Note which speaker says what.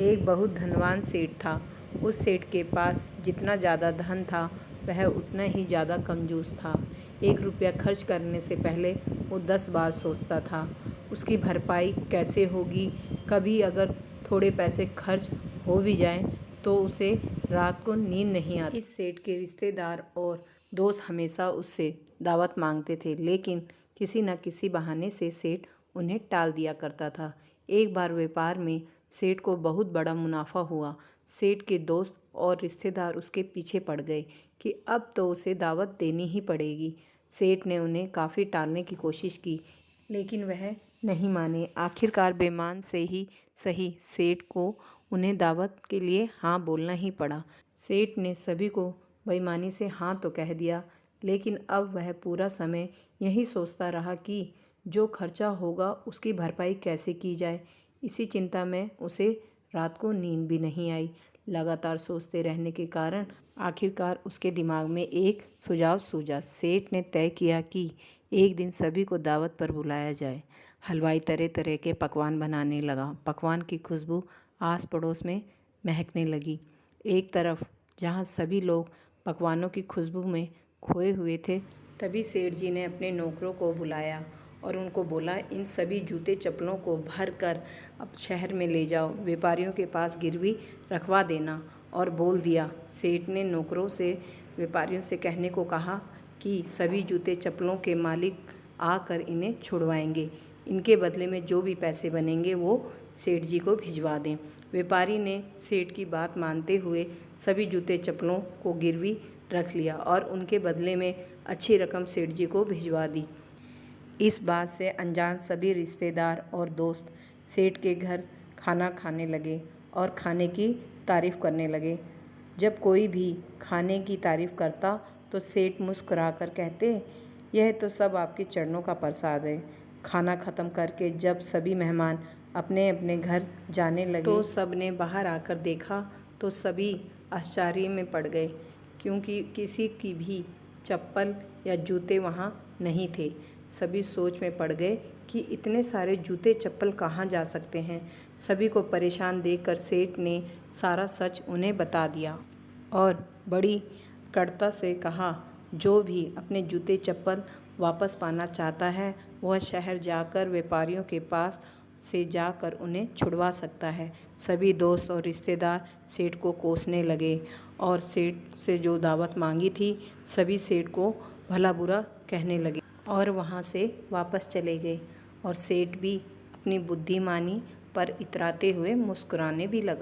Speaker 1: एक बहुत धनवान सेठ था। उस सेठ के पास जितना ज़्यादा धन था वह उतना ही ज़्यादा कंजूस था। 1 रुपया खर्च करने से पहले वो 10 बार सोचता था उसकी भरपाई कैसे होगी। कभी अगर थोड़े पैसे खर्च हो भी जाएं तो उसे रात को नींद नहीं आती। इस सेठ के रिश्तेदार और दोस्त हमेशा उससे दावत मांगते थे, लेकिन किसी न किसी बहाने से सेठ उन्हें टाल दिया करता था। एक बार व्यापार में सेठ को बहुत बड़ा मुनाफा हुआ। सेठ के दोस्त और रिश्तेदार उसके पीछे पड़ गए कि अब तो उसे दावत देनी ही पड़ेगी। सेठ ने उन्हें काफ़ी टालने की कोशिश की, लेकिन वह नहीं माने। आखिरकार बेईमान से ही सही सेठ को उन्हें दावत के लिए हाँ बोलना ही पड़ा। सेठ ने सभी को बेईमानी से हाँ तो कह दिया, लेकिन अब वह पूरा समय यही सोचता रहा कि जो खर्चा होगा उसकी भरपाई कैसे की जाए। इसी चिंता में उसे रात को नींद भी नहीं आई। लगातार सोचते रहने के कारण आखिरकार उसके दिमाग में एक सुझाव सूझा। सेठ ने तय किया कि एक दिन सभी को दावत पर बुलाया जाए। हलवाई तरह तरह के पकवान बनाने लगा। पकवान की खुशबू आस पड़ोस में महकने लगी। एक तरफ जहाँ सभी लोग पकवानों की खुशबू में खोए हुए थे, तभी सेठ जी ने अपने नौकरों को बुलाया और उनको बोला, इन सभी जूते चप्पलों को भर कर अब शहर में ले जाओ, व्यापारियों के पास गिरवी रखवा देना। और बोल दिया। सेठ ने नौकरों से व्यापारियों से कहने को कहा कि सभी जूते चप्पलों के मालिक आकर इन्हें छुड़वाएंगे। इनके बदले में जो भी पैसे बनेंगे वो सेठ जी को भिजवा दें। व्यापारी ने सेठ की बात मानते हुए सभी जूते चप्पलों को गिरवी रख लिया और उनके बदले में अच्छी रकम सेठ जी को भिजवा दी। इस बात से अनजान सभी रिश्तेदार और दोस्त सेठ के घर खाना खाने लगे और खाने की तारीफ़ करने लगे। जब कोई भी खाने की तारीफ़ करता तो सेठ मुस्कुराकर कहते, यह तो सब आपके चरणों का प्रसाद है। खाना ख़त्म करके जब सभी मेहमान अपने अपने घर जाने लगे तो सब ने बाहर आकर देखा तो सभी आश्चर्य में पड़ गए, क्योंकि किसी की भी चप्पल या जूते वहाँ नहीं थे। सभी सोच में पड़ गए कि इतने सारे जूते चप्पल कहाँ जा सकते हैं। सभी को परेशान देखकर सेठ ने सारा सच उन्हें बता दिया और बड़ी कड़ता से कहा, जो भी अपने जूते चप्पल वापस पाना चाहता है वह शहर जाकर व्यापारियों के पास से जाकर उन्हें छुड़वा सकता है। सभी दोस्त और रिश्तेदार सेठ को कोसने लगे और सेठ से जो दावत मांगी थी सभी सेठ को भला बुरा कहने लगे और वहाँ से वापस चले गए। और सेठ भी अपनी बुद्धिमानी पर इतराते हुए मुस्कुराने भी लगा।